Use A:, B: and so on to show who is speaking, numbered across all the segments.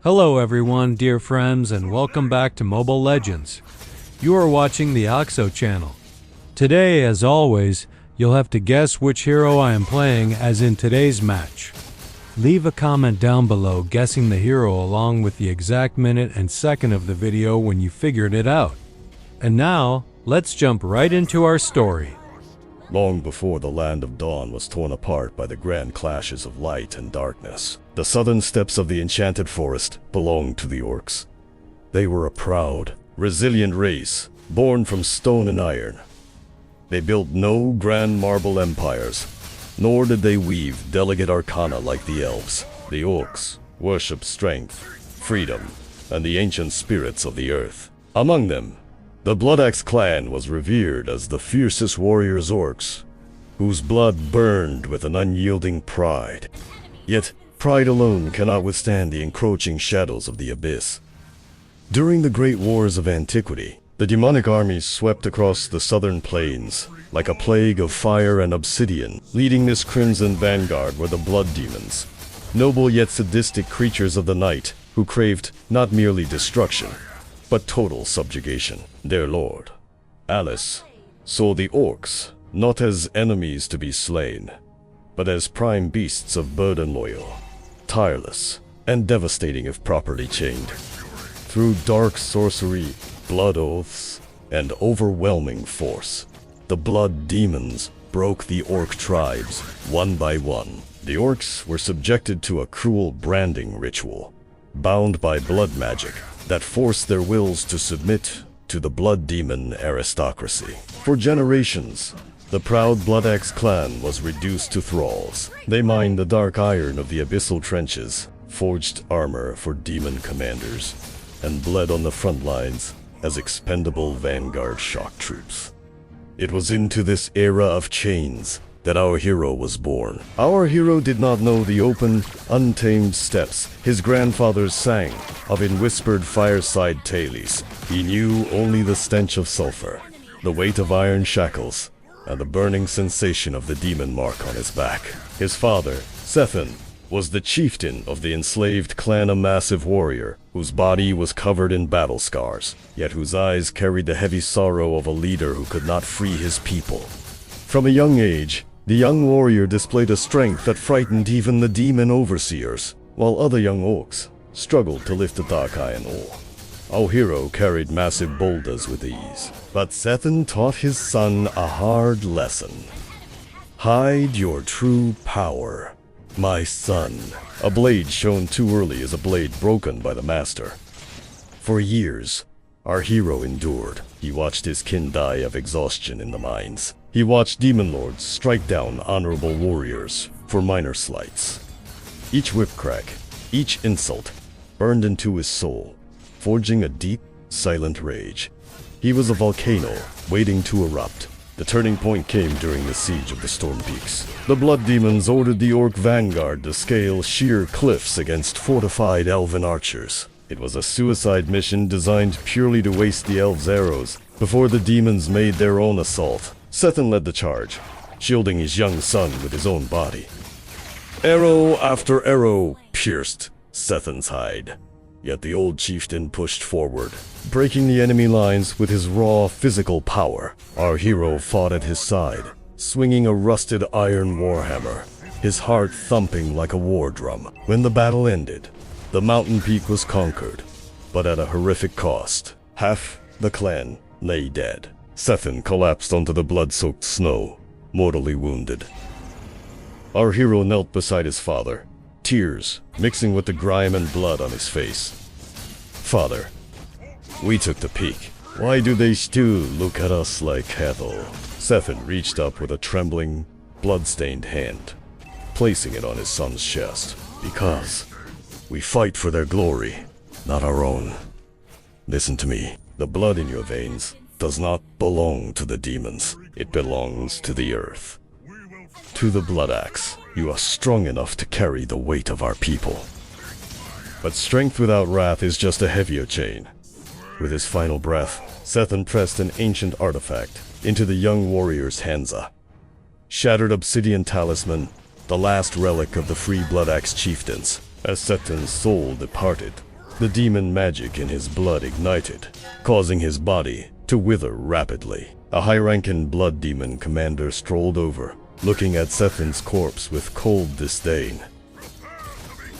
A: Hello everyone, dear friends, and welcome back to Mobile Legends. You are watching the OXO channel. Today, as always, you'll have to guess which hero I am playing as in today's match. Leave a comment down below guessing the hero along with the exact minute and second of the video when you figured it out. And now, let's jump right into our story.
B: Long before the land of dawn was torn apart by the grand clashes of light and darkness, the southern steppes of the enchanted forest belonged to the orcs. They were a proud, resilient race, born from stone and iron. They built no grand marble empires, nor did they weave delicate arcana like the elves. The orcs worshipped strength, freedom, and the ancient spirits of the earth. Among them, the Bloodaxe clan was revered as the fiercest warriors orcs, whose blood burned with an unyielding pride. Yet, pride alone cannot withstand the encroaching shadows of the abyss. During the great wars of antiquity, the demonic armies swept across the southern plains, like a plague of fire and obsidian. Leading this crimson vanguard were the blood demons, noble yet sadistic creatures of the night who craved not merely destruction, but total subjugation. Their lord, Alice, saw the orcs not as enemies to be slain, but as prime beasts of burden loyal, tireless, and devastating if properly chained. Through dark sorcery, blood oaths, and overwhelming force, the blood demons broke the orc tribes one by one. The orcs were subjected to a cruel branding ritual, bound by blood magic that forced their wills to submit to the blood demon aristocracy. For generations, the proud Bloodaxe clan was reduced to thralls. They mined the dark iron of the abyssal trenches, forged armor for demon commanders, and bled on the front lines as expendable vanguard shock troops. It was into this era of chains that our hero was born. Our hero did not know the open, untamed steppes his grandfathers sang of in whispered fireside tales. He knew only the stench of sulfur, the weight of iron shackles, and the burning sensation of the demon mark on his back. His father, Sethan, was the chieftain of the enslaved clan, a massive warrior whose body was covered in battle scars, yet whose eyes carried the heavy sorrow of a leader who could not free his people. From a young age, the young warrior displayed a strength that frightened even the demon overseers, while other young orcs struggled to lift the dark iron ore. Our hero carried massive boulders with ease, but Sethan taught his son a hard lesson. Hide your true power, my son. A blade shown too early is a blade broken by the master. For years, our hero endured. He watched his kin die of exhaustion in the mines. He watched demon lords strike down honorable warriors for minor slights. Each whip crack, each insult, burned into his soul, forging a deep, silent rage. He was a volcano waiting to erupt. The turning point came during the siege of the Storm Peaks. The blood demons ordered the orc vanguard to scale sheer cliffs against fortified elven archers. It was a suicide mission designed purely to waste the elves' arrows before the demons made their own assault. Sethan led the charge, shielding his young son with his own body. Arrow after arrow pierced Sethan's hide. Yet the old chieftain pushed forward, breaking the enemy lines with his raw physical power. Our hero fought at his side, swinging a rusted iron warhammer, his heart thumping like a war drum. When the battle ended, the mountain peak was conquered, but at a horrific cost. Half the clan lay dead. Sethan collapsed onto the blood-soaked snow, mortally wounded. Our hero knelt beside his father, tears mixing with the grime and blood on his face. Father, we took the peak. Why do they still look at us like cattle? Sethan reached up with a trembling, blood-stained hand, placing it on his son's chest. Because we fight for their glory, not our own. Listen to me. The blood in your veins does not belong to the demons. It belongs to the earth. To the Bloodaxe, you are strong enough to carry the weight of our people. But strength without wrath is just a heavier chain. With his final breath, Sethan pressed an ancient artifact into the young warrior's handza. Shattered obsidian talisman, the last relic of the free Bloodaxe chieftains. As Sethan's soul departed, The demon magic in his blood ignited, causing his body to wither rapidly. A high-ranking blood demon commander strolled over, looking at Sethin's corpse with cold disdain.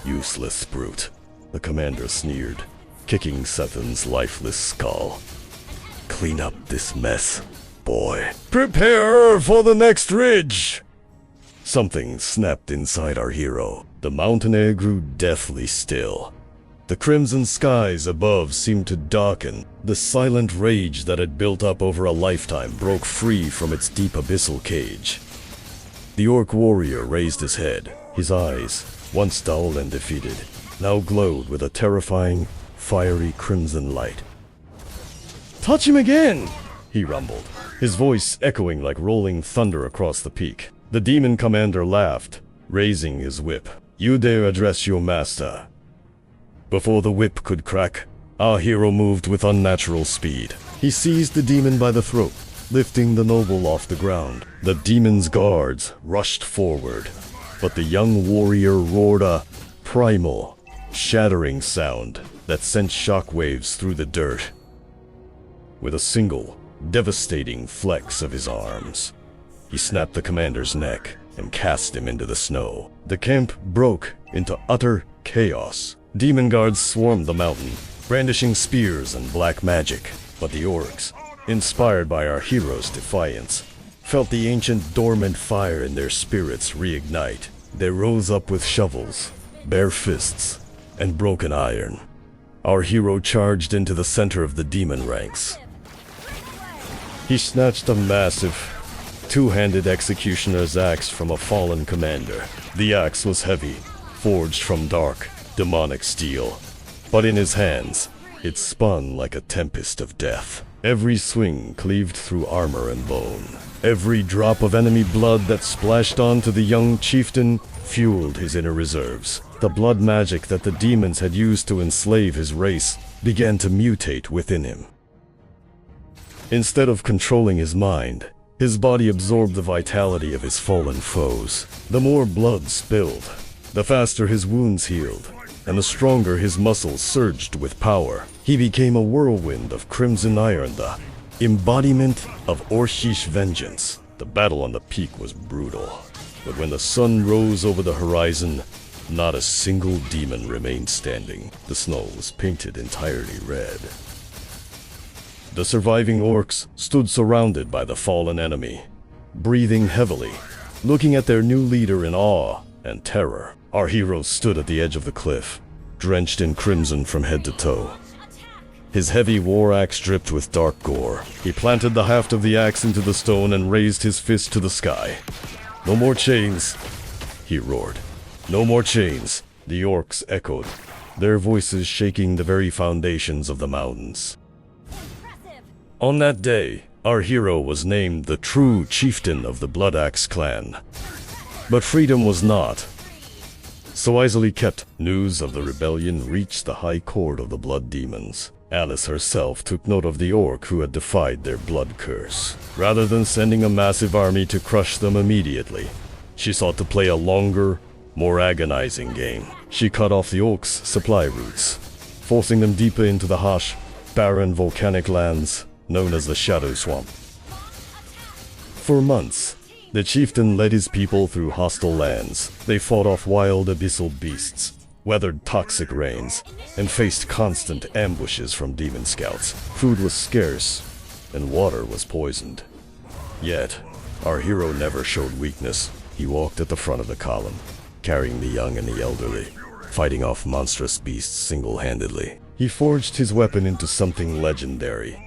B: "Useless brute," the commander sneered, kicking Sethin's lifeless skull. "Clean up this mess, boy. Prepare for the next ridge!" Something snapped inside our hero. The mountain air grew deathly still. The crimson skies above seemed to darken. The silent rage that had built up over a lifetime broke free from its deep abyssal cage. The orc warrior raised his head. His eyes, once dull and defeated, now glowed with a terrifying, fiery crimson light. "Touch him again!" he rumbled, his voice echoing like rolling thunder across the peak. The demon commander laughed, raising his whip. "You dare address your master?" Before the whip could crack, our hero moved with unnatural speed. He seized the demon by the throat, lifting the noble off the ground. The demon's guards rushed forward, but the young warrior roared a primal, shattering sound that sent shockwaves through the dirt. With a single, devastating flex of his arms, he snapped the commander's neck and cast him into the snow. The camp broke into utter chaos. Demon guards swarmed the mountain, brandishing spears and black magic. But the orcs, inspired by our hero's defiance, felt the ancient dormant fire in their spirits reignite. They rose up with shovels, bare fists, and broken iron. Our hero charged into the center of the demon ranks. He snatched a massive, two-handed executioner's axe from a fallen commander. The axe was heavy, forged from dark, demonic steel, but in his hands, it spun like a tempest of death. Every swing cleaved through armor and bone. Every drop of enemy blood that splashed onto the young chieftain fueled his inner reserves. The blood magic that the demons had used to enslave his race began to mutate within him. Instead of controlling his mind, his body absorbed the vitality of his fallen foes. The more blood spilled, the faster his wounds healed, and the stronger his muscles surged with power. He became a whirlwind of crimson iron, the embodiment of Orshish vengeance. The battle on the peak was brutal, but when the sun rose over the horizon, not a single demon remained standing. The snow was painted entirely red. The surviving orcs stood surrounded by the fallen enemy, breathing heavily, looking at their new leader in awe and terror. Our hero stood at the edge of the cliff, drenched in crimson from head to toe. His heavy war axe dripped with dark gore. He planted the haft of the axe into the stone and raised his fist to the sky. "No more chains," he roared. "No more chains," the orcs echoed, their voices shaking the very foundations of the mountains. On that day, our hero was named the true chieftain of the Blood Axe clan. But freedom was not so easily kept. News of the rebellion reached the high court of the blood demons. Alice herself took note of the orc who had defied their blood curse. Rather than sending a massive army to crush them immediately, she sought to play a longer, more agonizing game. She cut off the orcs' supply routes, forcing them deeper into the harsh, barren volcanic lands known as the Shadow Swamp. For months, the chieftain led his people through hostile lands. They fought off wild abyssal beasts, weathered toxic rains, and faced constant ambushes from demon scouts. Food was scarce, and water was poisoned. Yet, our hero never showed weakness. He walked at the front of the column, carrying the young and the elderly, fighting off monstrous beasts single-handedly. He forged his weapon into something legendary.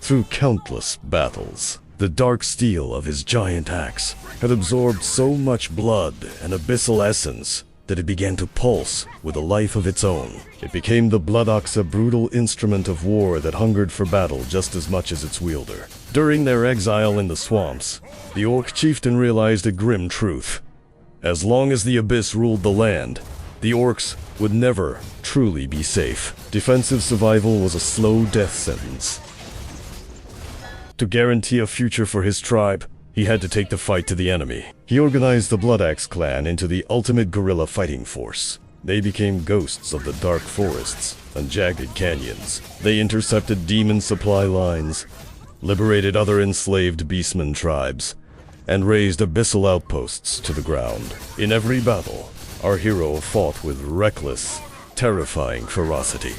B: Through countless battles, the dark steel of his giant axe had absorbed so much blood and abyssal essence that it began to pulse with a life of its own. It became the blood axe, a brutal instrument of war that hungered for battle just as much as its wielder. During their exile in the swamps, the orc chieftain realized a grim truth. As long as the abyss ruled the land, the orcs would never truly be safe. Defensive survival was a slow death sentence. To guarantee a future for his tribe, he had to take the fight to the enemy. He organized the Blood Axe clan into the ultimate guerrilla fighting force. They became ghosts of the dark forests and jagged canyons. They intercepted demon supply lines, liberated other enslaved beastman tribes, and razed abyssal outposts to the ground. In every battle, our hero fought with reckless, terrifying ferocity.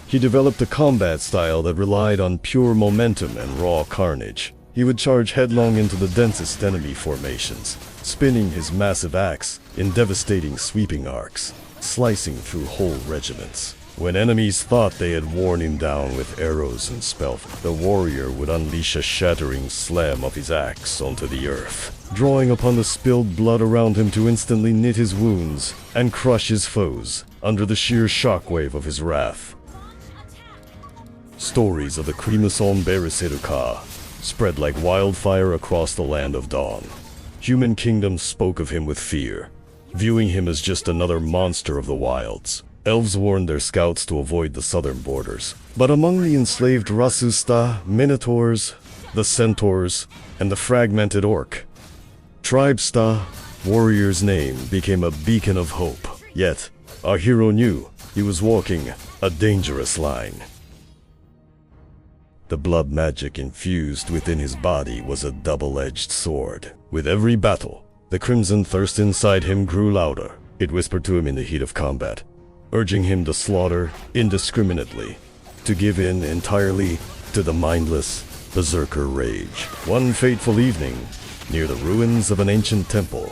B: He developed a combat style that relied on pure momentum and raw carnage. He would charge headlong into the densest enemy formations, spinning his massive axe in devastating sweeping arcs, slicing through whole regiments. When enemies thought they had worn him down with arrows and spell, the warrior would unleash a shattering slam of his axe onto the earth, drawing upon the spilled blood around him to instantly knit his wounds and crush his foes under the sheer shockwave of his wrath. Stories of the Mlbb spread like wildfire across the land of Dawn. Human kingdoms spoke of him with fear, viewing him as just another monster of the wilds. Elves warned their scouts to avoid the southern borders. But among the enslaved Rasusta, Minotaurs, the Centaurs, and the fragmented Orc, Tribesta, warrior's name became a beacon of hope. Yet, our hero knew he was walking a dangerous line. The blood magic infused within his body was a double-edged sword. With every battle, the crimson thirst inside him grew louder. It whispered to him in the heat of combat, urging him to slaughter indiscriminately, to give in entirely to the mindless berserker rage. One fateful evening, near the ruins of an ancient temple,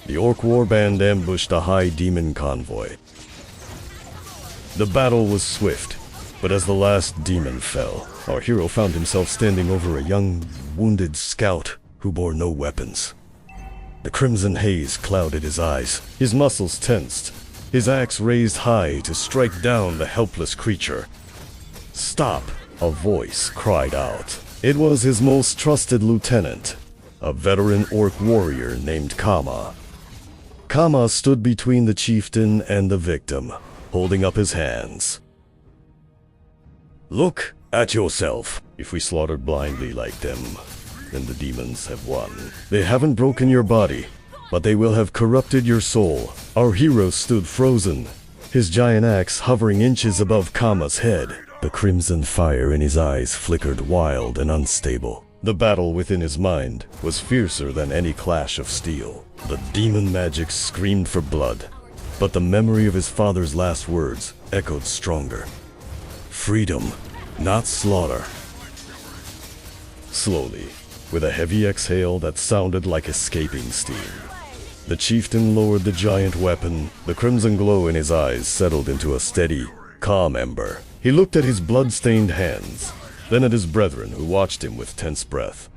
B: the Orc warband ambushed a high demon convoy. The battle was swift, but as the last demon fell, our hero found himself standing over a young, wounded scout who bore no weapons. The crimson haze clouded his eyes, his muscles tensed, his axe raised high to strike down the helpless creature. "Stop!" a voice cried out. It was his most trusted lieutenant, a veteran Orc warrior named Kama. Kama stood between the chieftain and the victim, holding up his hands. "Look at yourself. If we slaughtered blindly like them, then the demons have won. They haven't broken your body, but they will have corrupted your soul." Our hero stood frozen, his giant axe hovering inches above Kama's head. The crimson fire in his eyes flickered wild and unstable. The battle within his mind was fiercer than any clash of steel. The demon magic screamed for blood, but the memory of his father's last words echoed stronger. Freedom, not slaughter. Slowly, with a heavy exhale that sounded like escaping steam, the chieftain lowered the giant weapon. The crimson glow in his eyes settled into a steady, calm ember. He looked at his blood-stained hands, then at his brethren who watched him with tense breath.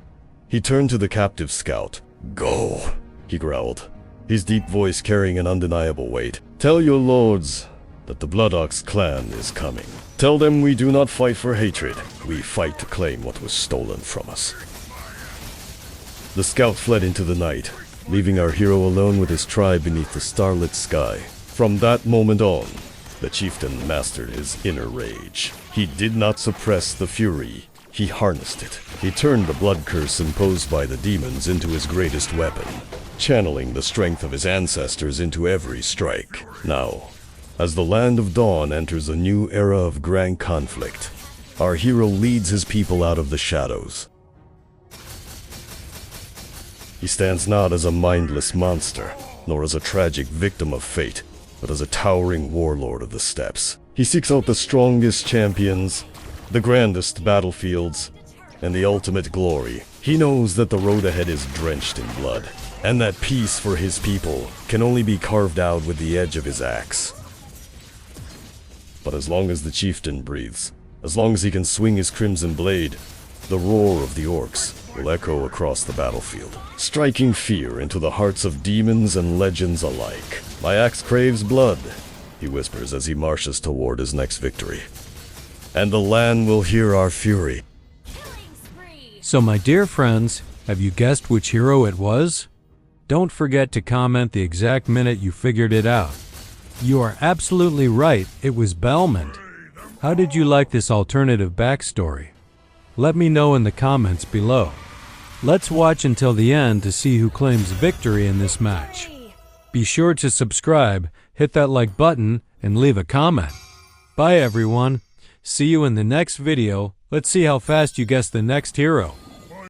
B: He turned to the captive scout. "Go," he growled, his deep voice carrying an undeniable weight. "Tell your lords that the Blood Ox clan is coming. Tell them we do not fight for hatred. We fight to claim what was stolen from us." The scout fled into the night, leaving our hero alone with his tribe beneath the starlit sky. From that moment on, the chieftain mastered his inner rage. He did not suppress the fury, he harnessed it. He turned the blood curse imposed by the demons into his greatest weapon, channeling the strength of his ancestors into every strike. Now, as the land of Dawn enters a new era of grand conflict, our hero leads his people out of the shadows. He stands not as a mindless monster, nor as a tragic victim of fate, but as a towering warlord of the steppes. He seeks out the strongest champions, the grandest battlefields, and the ultimate glory. He knows that the road ahead is drenched in blood, and that peace for his people can only be carved out with the edge of his axe. But as long as the chieftain breathes, as long as he can swing his crimson blade, the roar of the orcs will echo across the battlefield, striking fear into the hearts of demons and legends alike. "My axe craves blood," he whispers as he marches toward his next victory. "And the land will hear our fury."
A: So my dear friends, have you guessed which hero it was? Don't forget to comment the exact minute you figured it out. You are absolutely right, it was Belmont. How did you like this alternative backstory? Let me know in the comments below. Let's watch until the end to see who claims victory in this match. Be sure to subscribe, hit that like button, and leave a comment. Bye everyone. See you in the next video. Let's see how fast you guess the next hero.